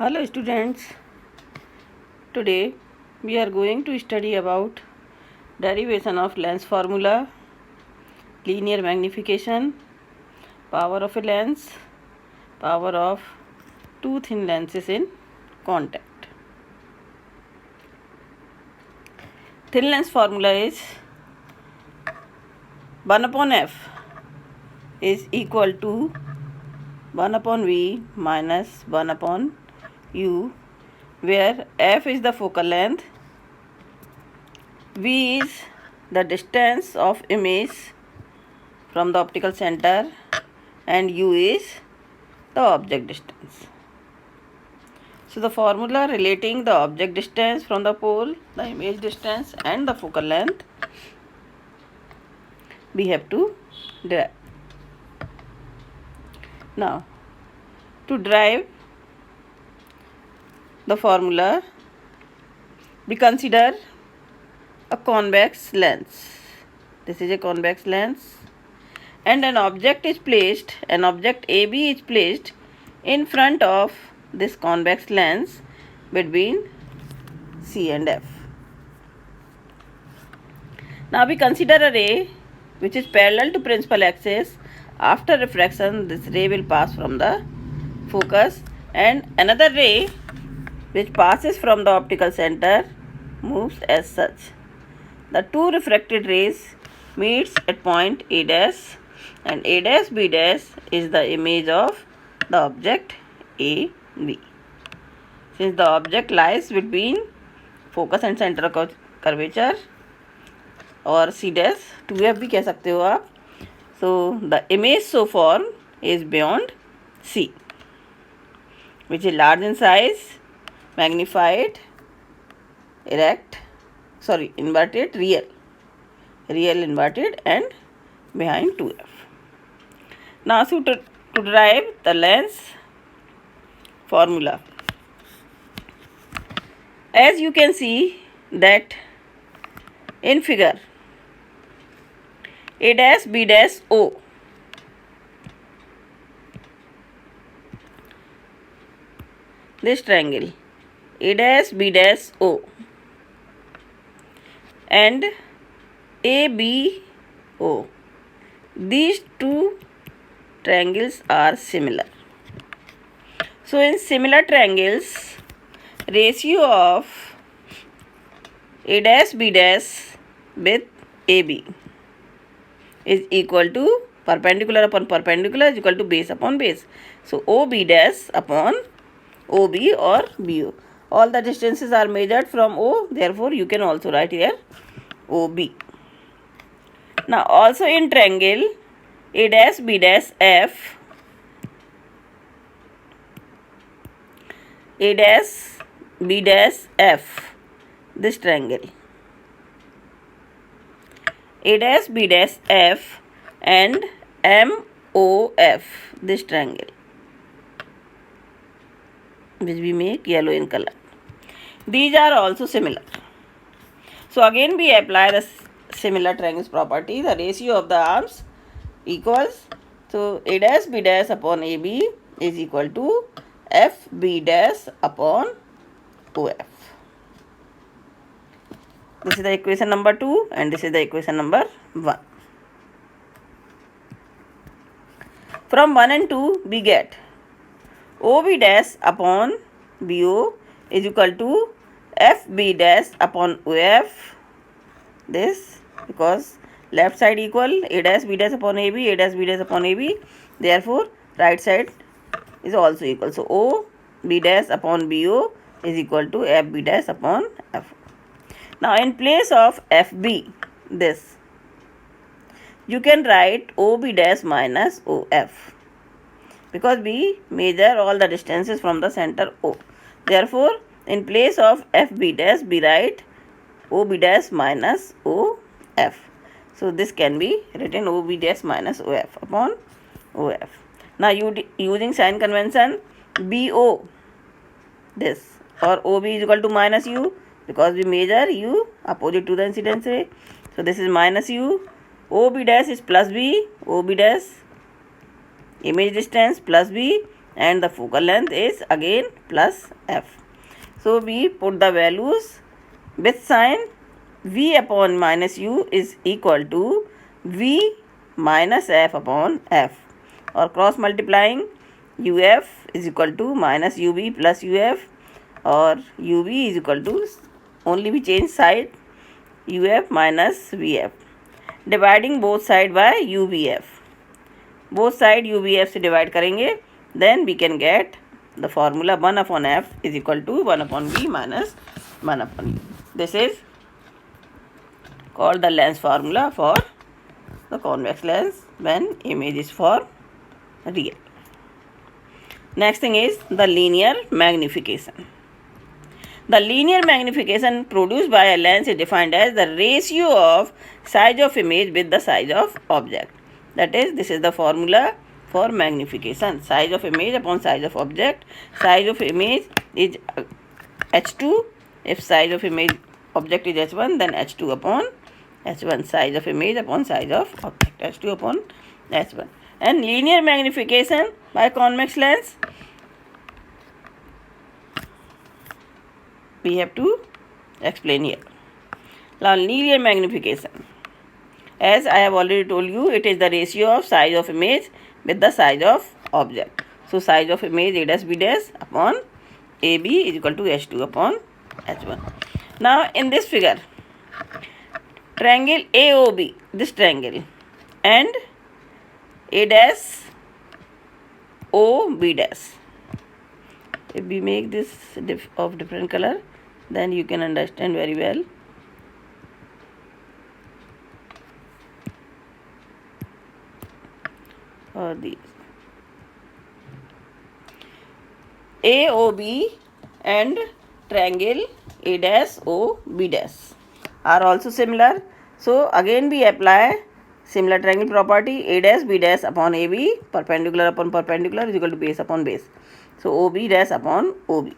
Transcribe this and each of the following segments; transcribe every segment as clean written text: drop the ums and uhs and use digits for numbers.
Hello students, today we are going to study about derivation of lens formula, linear magnification, power of a lens, power of two thin lenses in contact. Thin lens formula is 1 upon f is equal to 1 upon v minus 1 upon u, where f is the focal length, v is the distance of image from the optical center, and u is the object distance. So the formula relating the object distance from the pole, the image distance and the focal length we have to derive. Now to derive the formula, we consider a convex lens. This is a convex lens, and an object AB is placed in front of this convex lens between C and F. Now we consider a ray which is parallel to principal axis. After refraction, this ray will pass from the focus, and another ray which passes from the optical center moves as such. The two refracted rays meets at point A dash, and A dash B dash is the image of the object AB. Since the object lies between focus and center of curvature, और C dash 2F भी कह सकते हो आप. So the image so formed is beyond C, which is large in size, magnified, inverted, real inverted, and behind 2F. Now so to derive the lens formula, as you can see that in figure, A dash B dash O, this triangle A dash B dash O and ABO, these two triangles are similar. So in similar triangles, ratio of A dash B dash with AB is equal to perpendicular upon perpendicular is equal to base upon base. So OB dash upon OB or BO. All the distances are measured from O, therefore you can also write here OB. Now also in triangle A dash B dash F, A dash B dash F, this triangle A dash B dash F and MOF, this triangle which we make yellow in color, these are also similar. So again we apply the similar triangles property. The ratio of the arms equals, so A dash B dash upon AB is equal to FB dash upon OF. This is the equation number 2 and this is the equation number 1. From 1 and 2 we get OB dash upon BO is equal to FB dash upon OF. This because left side equal A dash B dash upon AB, A dash B dash upon AB. Therefore right side is also equal. So OB dash upon BO is equal to FB dash upon F. Now in place of FB, this you can write OB dash minus OF, because we measure all the distances from the center O. Therefore in place of FB dash we write OB dash minus OF. So this can be written OB dash minus OF upon OF. Now using sign convention, BO, this, or OB is equal to minus U, because we measure U opposite to the incidence ray. So this is minus U. OB dash is plus B, OB dash image distance plus B, and the focal length is again plus f. So we put the values with sign. V upon minus u is equal to V minus f upon f, or cross multiplying uf is equal to minus ub plus uf, or ub is equal to, only we change side, uf minus vf, dividing both side by uvf. Both side uvf से divide करेंगे, then we can get the formula 1 upon f is equal to 1 upon v minus 1 upon u. This is called the lens formula for the convex lens when image is for real. Next thing is the linear magnification. The linear magnification produced by a lens is defined as the ratio of size of image with the size of object. That is, this is the formula for magnification. Size of image upon size of object. Size of image is h2. If size of image object is h1, then h2 upon h1. Size of image upon size of object, h2 upon h1. And linear magnification by convex lens, we have to explain here. Now, linear magnification, as I have already told you, it is the ratio of size of image with the size of object. So, size of image a dash b dash upon ab is equal to h2 upon h1. Now, in this figure, triangle AOB, this triangle, and a dash OB dash. If we make this of different color, then you can understand very well. Or these AOB and triangle A dash OB dash are also similar. So again we apply similar triangle property. A dash B dash upon AB, perpendicular upon perpendicular is equal to base upon base. So OB dash upon OB.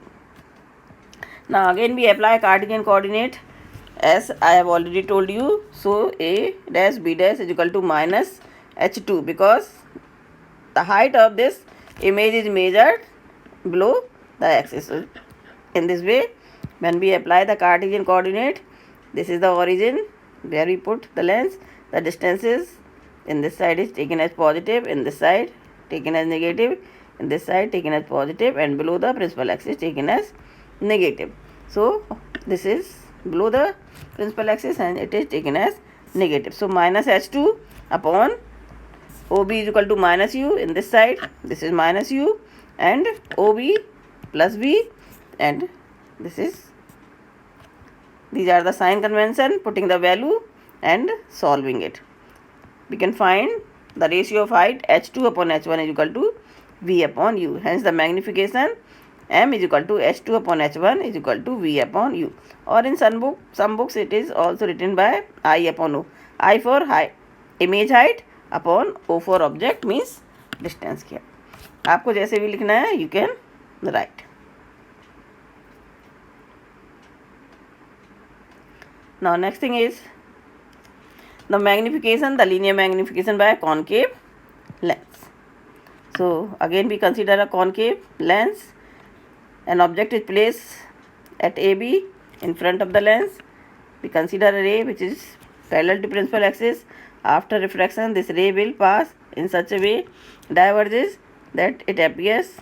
Now again we apply Cartesian coordinate, as I have already told you. So A dash B dash is equal to minus h2, because the height of this image is measured below the axis. So in this way, when we apply the Cartesian coordinate, this is the origin where we put the lens. The distances in this side is taken as positive, in this side taken as negative, in this side taken as positive, and below the principal axis taken as negative. So this is below the principal axis and it is taken as negative. So minus h2 upon OB is equal to minus u in this side. This is minus u, and OB plus v, and this is, these are the sign convention, putting the value and solving it. We can find the ratio of height h2 upon h1 is equal to v upon u. Hence the magnification m is equal to h2 upon h1 is equal to v upon u. Or in some books it is also written by I upon o. I for height, image height, upon o for object means distance here. आपको जैसे भी लिखना है, you can write. Now next thing is the magnification, the linear magnification by concave lens. So again we consider a concave lens. An object is placed at AB in front of the lens. We consider a ray which is parallel to principal axis. After refraction, this ray will pass in such a way, diverges, that it appears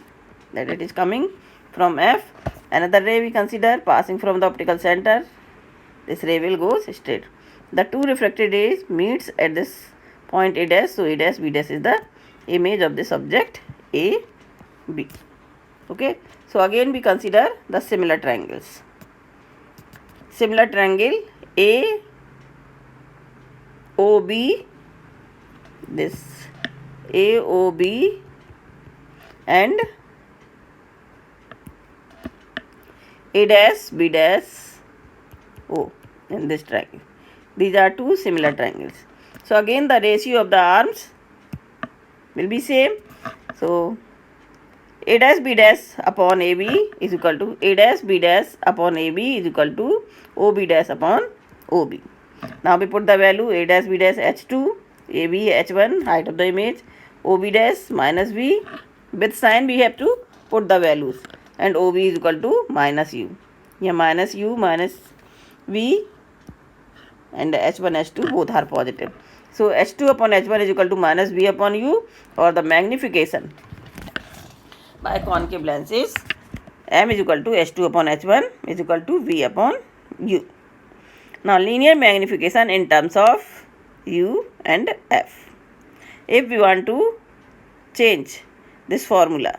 that it is coming from F. Another ray we consider passing from the optical center. This ray will go straight. The two refracted rays meets at this point A dash. So A dash B dash is the image of this object A, B. Okay. So again we consider the similar triangles. Similar triangle A, OB, this AOB and A dash B dash O in this triangle. These are two similar triangles. So again the ratio of the arms will be same. So A dash B dash upon AB is equal to A dash B dash upon AB is equal to OB dash upon OB. Now we put the value A dash B dash h2, AB h1, height of the image, OB dash minus v, with sign we have to put the values, and OB is equal to minus U. Here minus U minus V and H1 H2 both are positive. So H2 upon H1 is equal to minus V upon U, or the magnification by concave lens is M is equal to H2 upon H1 is equal to V upon U. Now linear magnification in terms of U and F. If we want to change this formula,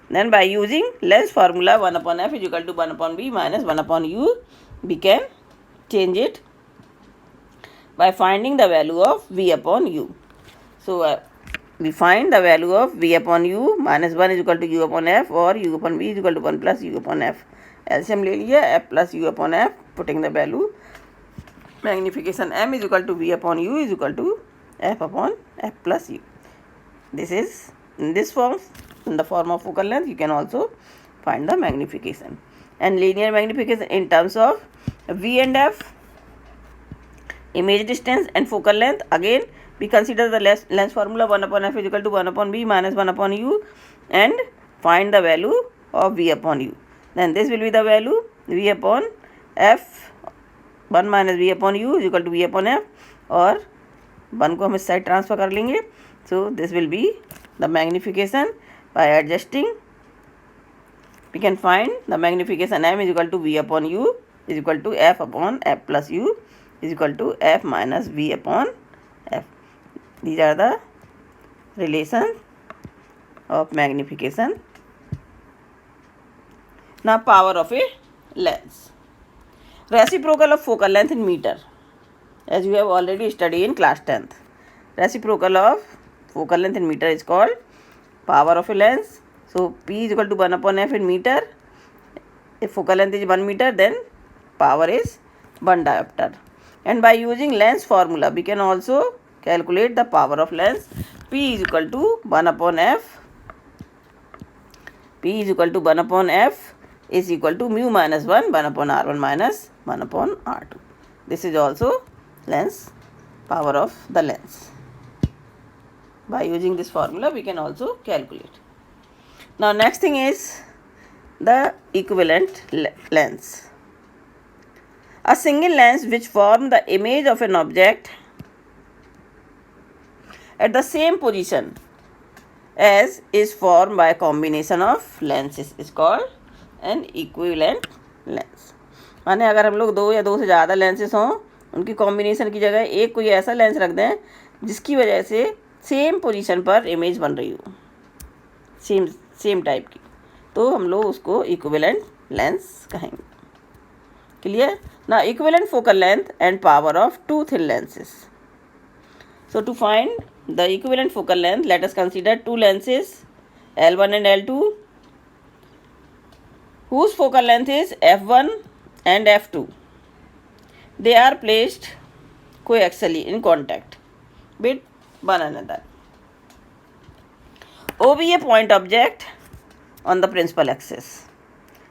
then by using lens formula 1 upon F is equal to 1 upon V minus 1 upon U, we can change it by finding the value of V upon U. So we find the value of V upon U, minus 1 is equal to U upon F, or U upon V is equal to 1 plus U upon F. LCM ले लिया, F plus U upon F, putting the value, magnification M is equal to V upon U is equal to F upon F plus U. This is in this form, in the form of focal length. You can also find the magnification. And linear magnification in terms of V and F, image distance and focal length. Again, we consider the lens formula 1 upon F is equal to 1 upon V minus 1 upon U, and find the value of V upon U. Then this will be the value V upon F, 1 minus V upon U is equal to V upon F, और 1 को हम इस side transfer कर लेंगे. So this will be the magnification. By adjusting, we can find the magnification M is equal to V upon U is equal to F upon F plus U is equal to F minus V upon F. These are the relations of magnification. Now power of a lens. Reciprocal of focal length in meter, as you have already studied in class 10th. Reciprocal of focal length in meter is called power of a lens. So P is equal to 1 upon F in meter. If focal length is 1 meter, then power is 1 diopter. And by using lens formula, we can also calculate the power of lens. P is equal to 1 upon F. P is equal to 1 upon F is equal to mu minus 1 upon R1 minus 1 upon R2. This is also lens power of the lens. By using this formula, we can also calculate. Now next thing is the equivalent lens. A single lens which form the image of an object at the same position as is formed by a combination of lenses is called an equivalent lens. माने अगर हम लोग 2 या 2 से ज़्यादा lenses हों, उनकी combination की जगह एक कोई ऐसा लेंस रख दें जिसकी वजह से सेम पोजीशन पर इमेज बन रही हो, सेम टाइप की, तो हम लोग उसको इक्विवेलेंट लेंस कहेंगे. क्लियर? ना equivalent focal length and power of 2 thin lenses. So to find the equivalent focal length, let us consider 2 lenses L1 and L2 whose focal length is F1 and F2. They are placed coaxially in contact with one another. O be a point object on the principal axis.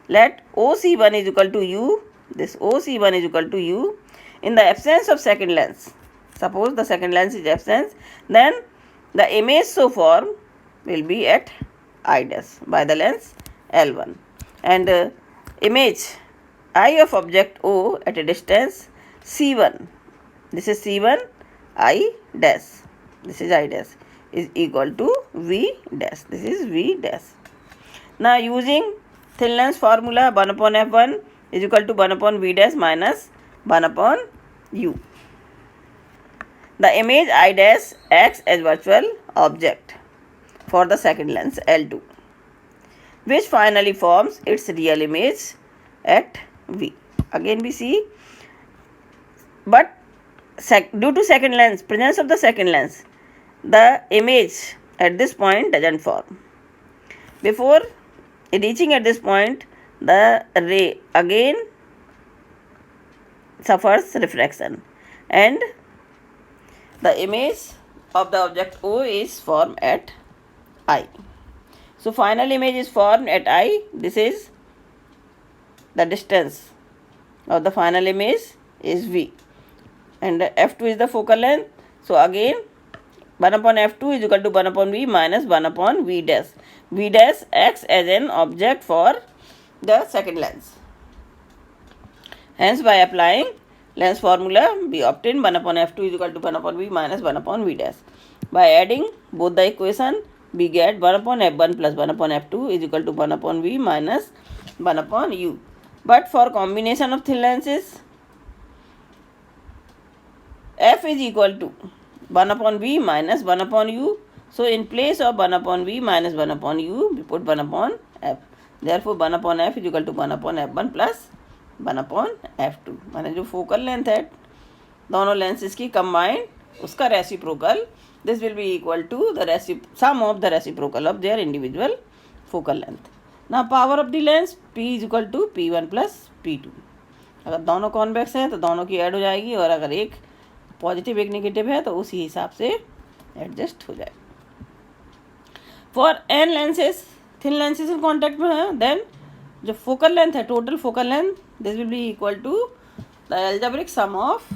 Let OC1 is equal to U. This OC1 is equal to U in the absence of second lens. Suppose the second lens is absent, then the image so formed will be at I dash by the lens L1, and image I of object O at a distance C1, this is C1, I dash, this is I dash, is equal to V dash, this is V dash. Now using thin lens formula, 1 upon F1 is equal to 1 upon V dash minus 1 upon U. The image I dash acts as virtual object for the second lens L2, which finally forms its real image at V. Again we see, but due to second lens, presence of the second lens, the image at this point doesn't form. Before reaching at this point, the ray again suffers refraction, and the image of the object O is formed at I. So final image is formed at I. This is the distance of the final image is V, and F2 is the focal length. So again 1 upon f2 is equal to 1 upon v minus 1 upon v dash. V dash acts as an object for the second lens. Hence, by applying lens formula, we obtain 1 upon f2 is equal to 1 upon v minus 1 upon v dash. By adding both the equation, we get 1 upon f1 plus 1 upon f2 is equal to 1 upon v minus 1 upon u. But for combination of thin lenses, f is equal to 1 upon v minus 1 upon u. So in place of 1 upon v minus 1 upon u, we put 1 upon f. Therefore 1 upon f is equal to 1 upon f1 plus 1 upon f2. माने जो focal length है दोनों lenses की combined उसका reciprocal, this will be equal to the sum of the reciprocal of their individual focal length. ना power of the lens p is equal to p1 plus p2. अगर दोनों convex हैं तो दोनों की ऐड हो जाएगी, और अगर एक पॉजिटिव एक नेगेटिव है तो उसी हिसाब से एडजस्ट हो जाएगा. For n lenses, thin lenses in contact में है, देन जो फोकल लेंथ है, total focal length, this will be equal to the algebraic sum of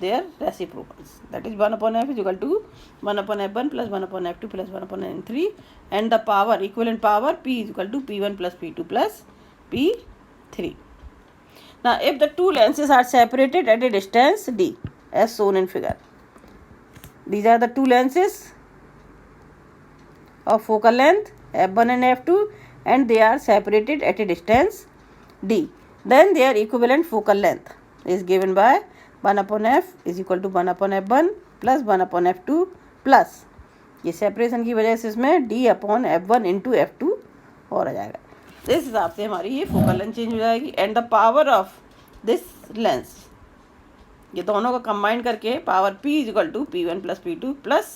their reciprocals, that is 1 upon f is equal to 1 upon f1 plus 1 upon f2 plus 1 upon n3, and the power, equivalent power, p is equal to p1 plus p2 plus p3. Now if the two lenses are separated at a distance d as shown in figure, these are the two lenses of focal length f1 and f2 and they are separated at a distance d, then their equivalent focal length is given by 1 upon f is equal to 1 upon f1 plus 1 upon f2 plus ये separation की वजह से इसमें d upon f1 into f2 और आ जाएगा. इस हिसाब से हमारी ये फोकल लेंथ चेंज हो जाएगी. And the power of this lens, ये दोनों को कंबाइन करके power p is equal to p1 plus p2 plus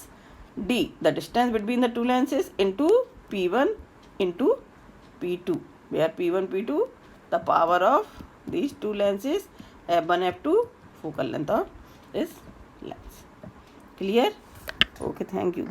d, the distance between the two lenses, into p1 into p2, where p1 p2 the power of these two lenses f1 f2 focal length of this lens. Clear? Okay, thank you.